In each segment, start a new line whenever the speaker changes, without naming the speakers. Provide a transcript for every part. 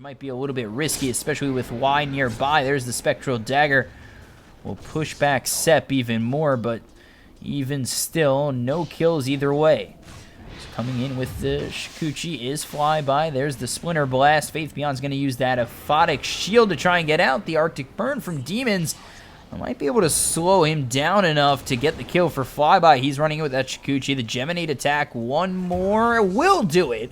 might be a little bit risky, especially with Y nearby. There's the Spectral Dagger. Will push back Sep even more, but even still, no kills either way. Coming in with the Shikuchi is Flyby. There's the Splinter Blast. Faith Beyond's going to use that Aphotic Shield to try and get out. The Arctic Burn from Demons might be able to slow him down enough to get the kill for Flyby. He's running with that Shikuchi. The Geminate attack, one more, will do it.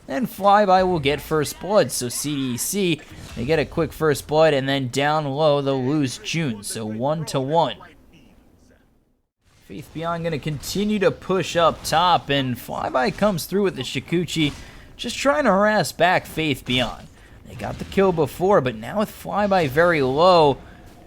And Flyby will get first blood. So CDEC, they get a quick first blood, and then down low, they'll lose June. So 1-1. Faith Beyond going to continue to push up top, and Flyby comes through with the Shikuchi, just trying to harass back Faith Beyond. They got the kill before, but now with Flyby very low,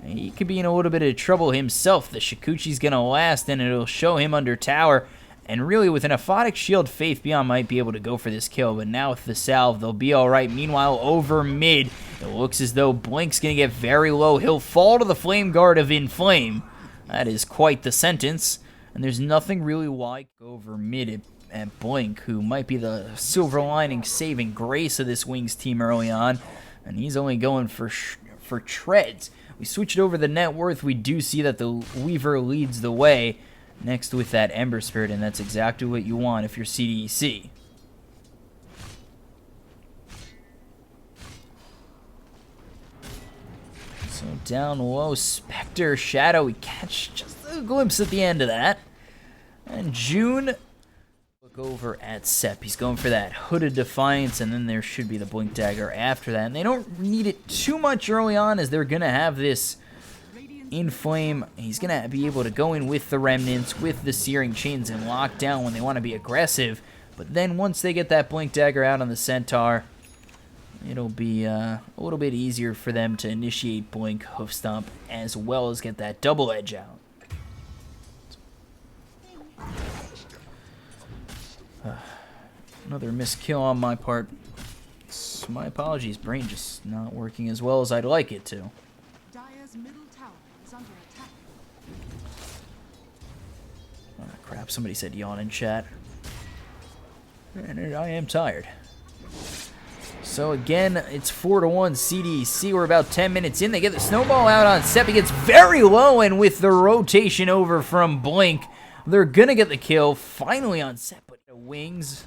he could be in a little bit of trouble himself. The Shikuchi's going to last, and it'll show him under tower. And really, with an Aphotic Shield, Faith Beyond might be able to go for this kill, but now with the salve, they'll be alright. Meanwhile, over mid, it looks as though Blink's going to get very low. He'll fall to the Flame Guard of Inflame. That is quite the sentence. And there's nothing really like over mid at Blink, who might be the silver lining saving grace of this Wings team early on. And he's only going for treads. We switched over the net worth. We do see that the Weaver leads the way next with that Ember Spirit, and that's exactly what you want if you're CDEC. So down low, Spectre, Shadow, we catch just a glimpse at the end of that. And June, look over at Sep. He's going for that Hooded Defiance, and then there should be the Blink Dagger after that. And they don't need it too much early on, as they're going to have this Inflame. He's going to be able to go in with the Remnants, with the Searing Chains, and lock down when they want to be aggressive. But then once they get that Blink Dagger out on the Centaur, it'll be a little bit easier for them to initiate Blink, Hoof Stomp, as well as get that double edge out. Another missed kill on my part. So my apologies, brain just not working as well as I'd like it to.
Dire's middle tower is under attack.
Oh crap, somebody said yawn in chat. And I am tired. So again, it's 4-1 CDEC. We're about 10 minutes in. They get the snowball out on Sep. He gets very low, and with the rotation over from Blink, they're going to get the kill finally on Sep. But Wings.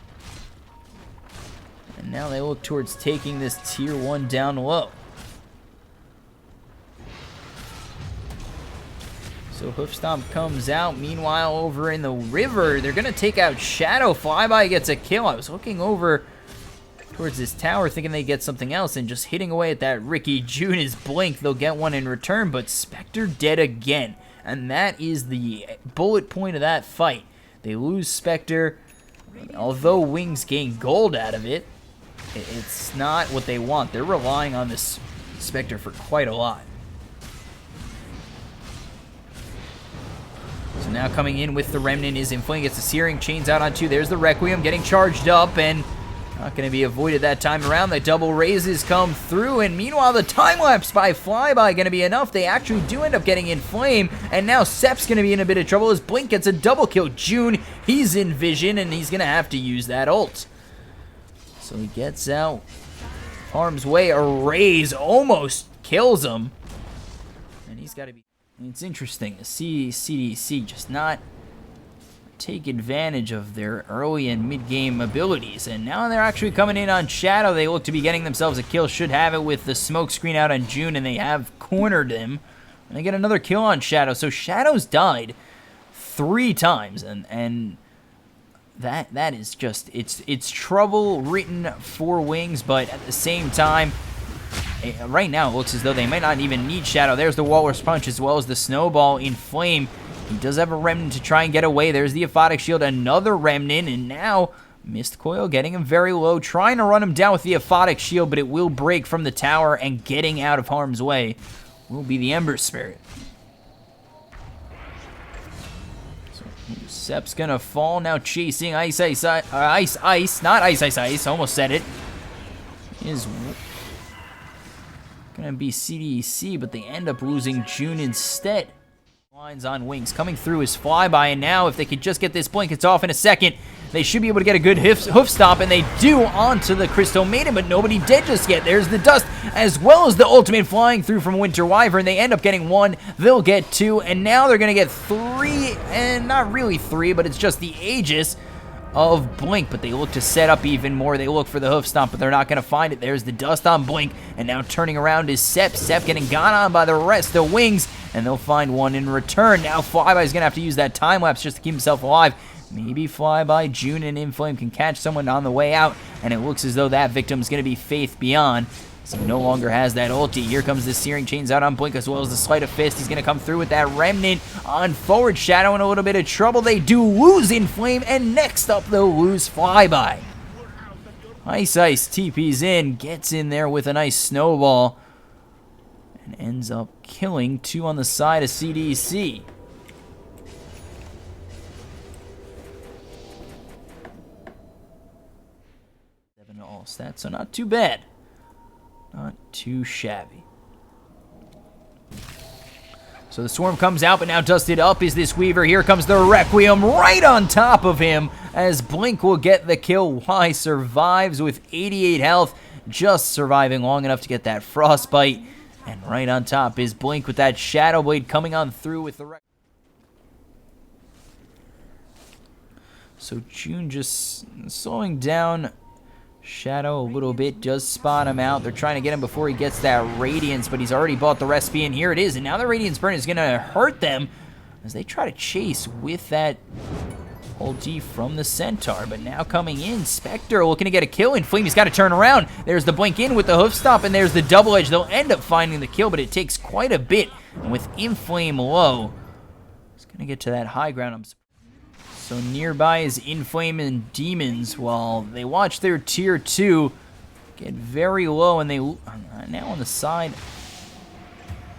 And now they look towards taking this tier 1 down low. So Hoof Stomp comes out. Meanwhile, over in the river, they're going to take out Shadow. Flyby gets a kill. I was looking over towards this tower thinking they get something else, and just hitting away at that Ricky June is Blink. They'll get one in return, but Spectre dead again. And that is the bullet point of that fight. They lose Spectre. Although Wings gain gold out of it, it's not what they want. They're relying on this Spectre for quite a lot. So now coming in with the Remnant is Inflame. Gets the Searing Chains out on 2. There's the Requiem getting charged up, and not going to be avoided that time around. The double raises come through, and meanwhile the time-lapse by Flyby going to be enough. They actually do end up getting Inflame, and now Sep's going to be in a bit of trouble as Blink gets a double kill. June, he's in vision, and he's going to have to use that ult. So he gets out harm's way. A raise almost kills him, and he's got to be... It's interesting to see CDEC just not take advantage of their early and mid-game abilities, and now they're actually coming in on Shadow. They look to be getting themselves a kill. Should have it with the smoke screen out on June, and they have cornered him. And they get another kill on Shadow. So Shadow's died 3 times, and that is just it's trouble written for Wings. But at the same time, right now it looks as though they might not even need Shadow. There's the Walrus Punch as well as the Snowball in Flame. He does have a Remnant to try and get away. There's the Aphotic Shield, another Remnant, and now Mist Coil getting him very low, trying to run him down with the Aphotic Shield, but it will break from the tower, and getting out of harm's way will be the Ember Spirit. So Sep's gonna fall now, chasing Ice, not Ice, almost said it. Is gonna be CDEC, but they end up losing June instead. Lines on Wings coming through his flyby, and now if they could just get this blink, it's off in a second. They should be able to get a good hoof stomp, and they do onto the Crystal Maiden, but nobody dead just yet. There's the dust, as well as the ultimate flying through from Winter Wyvern. They end up getting 1, they'll get 2, and now they're going to get 3, and not really 3, but it's just the Aegis of Blink, but they look to set up even more. They look for the hoof stomp, but they're not going to find it. There's the dust on Blink, and now turning around is Sep. Sep getting gone on by the rest of Wings, and they'll find 1 in return. Now Flyby's going to have to use that time lapse just to keep himself alive. Maybe Flyby, June, and Inflame can catch someone on the way out, and it looks as though that victim's going to be Faith Beyond. So he no longer has that ulti. Here comes the Searing Chains out on Blink, as well as the Sleight of Fist. He's going to come through with that Remnant on forward. Shadow in a little bit of trouble. They do lose Inflame, and next up they'll lose Flyby. Ice TP's in, gets in there with a nice snowball, and ends up killing 2 on the side of CDEC. All stats, so not too bad. Not too shabby. So the Swarm comes out, but now dusted up is this Weaver. Here comes the Requiem right on top of him, as Blink will get the kill. Y survives with 88 health, just surviving long enough to get that Frostbite. And right on top is Blink with that Shadow Blade coming on through with the Requiem. So June just slowing down Shadow a little bit, does spot him out. They're trying to get him before he gets that Radiance, but he's already bought the recipe, and here it is. And now the Radiance Burn is going to hurt them as they try to chase with that ulti from the Centaur. But now coming in, Spectre looking to get a kill, and Flame's got to turn around. There's the blink in with the hoof stomp, and there's the double edge. They'll end up finding the kill, but it takes quite a bit. And with Inflame low, it's going to get to that high ground. So nearby is Inflame and Demons, while they watch their tier 2 get very low, and they now on the side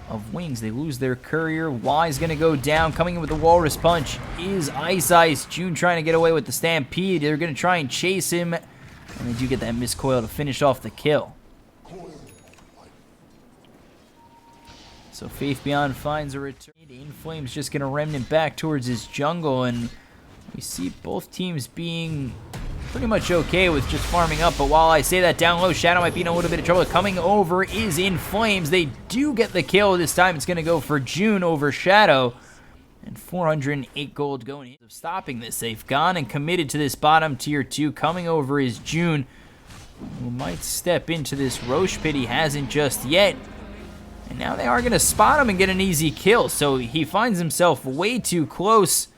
of Wings, they lose their courier. Y's gonna go down. Coming in with the Walrus Punch is Ice. June trying to get away with the Stampede. They're gonna try and chase him, and they do get that miscoil to finish off the kill. So Faith Beyond finds a return. Inflame's just gonna remnant back towards his jungle, and we see both teams being pretty much okay with just farming up. But while I say that, down low, Shadow might be in a little bit of trouble. Coming over is In Flames. They do get the kill. This time it's going to go for June over Shadow. And 408 gold going in. Stopping this, they've gone and committed to this bottom tier 2. Coming over is June, who might step into this Roche pit. He hasn't just yet. And now they are going to spot him and get an easy kill. So he finds himself way too close.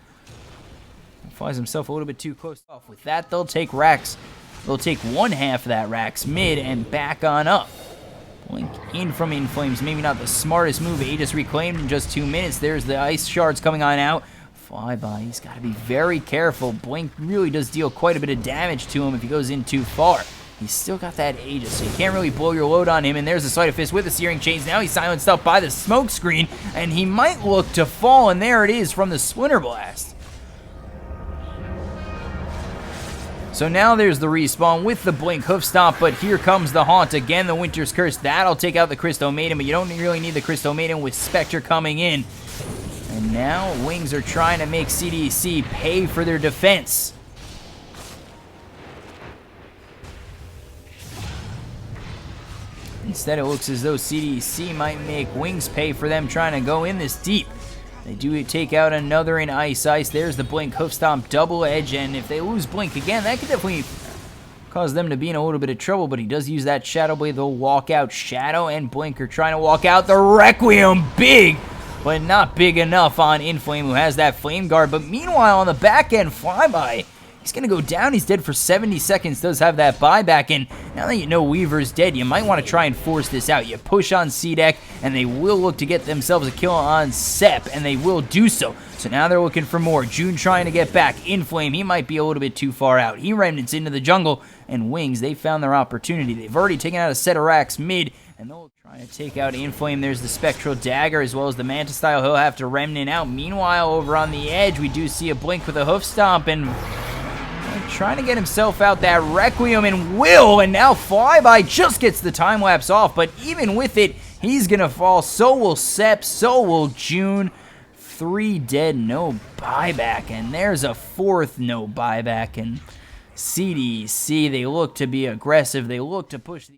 Finds himself a little bit too close off. With that, they'll take Rax. They'll take 1/2 of that Rax mid and back on up. Blink in from Inflames. Maybe not the smartest move. Aegis reclaimed in just 2 minutes. There's the Ice Shards coming on out. Flyby, he's got to be very careful. Blink really does deal quite a bit of damage to him if he goes in too far. He's still got that Aegis, so you can't really blow your load on him. And there's the Sleight of Fist with the Searing Chains. Now he's silenced up by the smoke screen, and he might look to fall. And there it is from the Splinter Blast. So now there's the respawn with the Blink hoof stomp, but here comes the Haunt again, the Winter's Curse. That'll take out the Crystal Maiden, but you don't really need the Crystal Maiden with Spectre coming in. And now Wings are trying to make CDEC pay for their defense. Instead, it looks as though CDEC might make Wings pay for them trying to go in this deep. They do take out another in Ice. There's the Blink hoof stomp double edge, and if they lose Blink again, that could definitely cause them to be in a little bit of trouble, but he does use that Shadow Blade. They'll walk out. Shadow and Blink are trying to walk out. The Requiem big, but not big enough on Inflame, who has that Flame Guard. But meanwhile, on the back end, Flyby, he's going to go down. He's dead for 70 seconds. Does have that buyback. And now that you know Weaver's dead, you might want to try and force this out. You push on CDEC, and they will look to get themselves a kill on Sep, and they will do so. So now they're looking for more. June trying to get back. Inflame, he might be a little bit too far out. He remnants into the jungle, and Wings, they found their opportunity. They've already taken out a set of racks mid, and they'll try to take out Inflame. There's the Spectral Dagger as well as the Manta Style. He'll have to remnant out. Meanwhile, over on the edge, we do see a Blink with a hoof stomp, and trying to get himself out that Requiem, and will, and now Flyby just gets the time lapse off, but even with it, he's gonna fall. So will Sep, so will June. 3 dead, no buyback, and there's a 4th no buyback. And CDEC, they look to be aggressive. They look to push.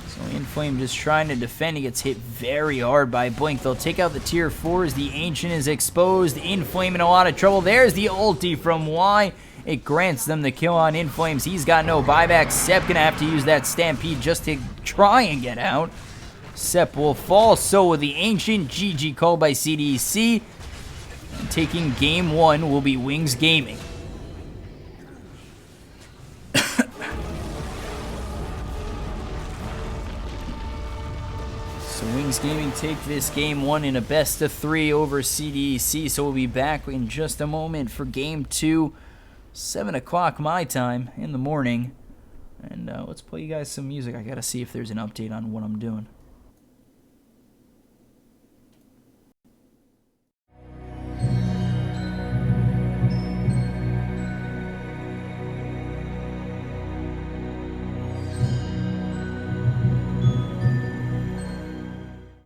So Inflame just trying to defend. He gets hit very hard by Blink. They'll take out the tier 4s. The Ancient is exposed. Inflame in a lot of trouble. There's the ulti from Y. It grants them the kill on Inflames. He's got no buyback. Sep gonna have to use that Stampede just to try and get out. Sep will fall. So will the Ancient. GG called by CDEC. And taking game 1 will be Wings Gaming. So Wings Gaming take this game 1 in a best of 3 over CDEC. So we'll be back in just a moment for game 2. 7 o'clock my time in the morning. And let's play you guys some music. I gotta see if there's an update on what I'm doing.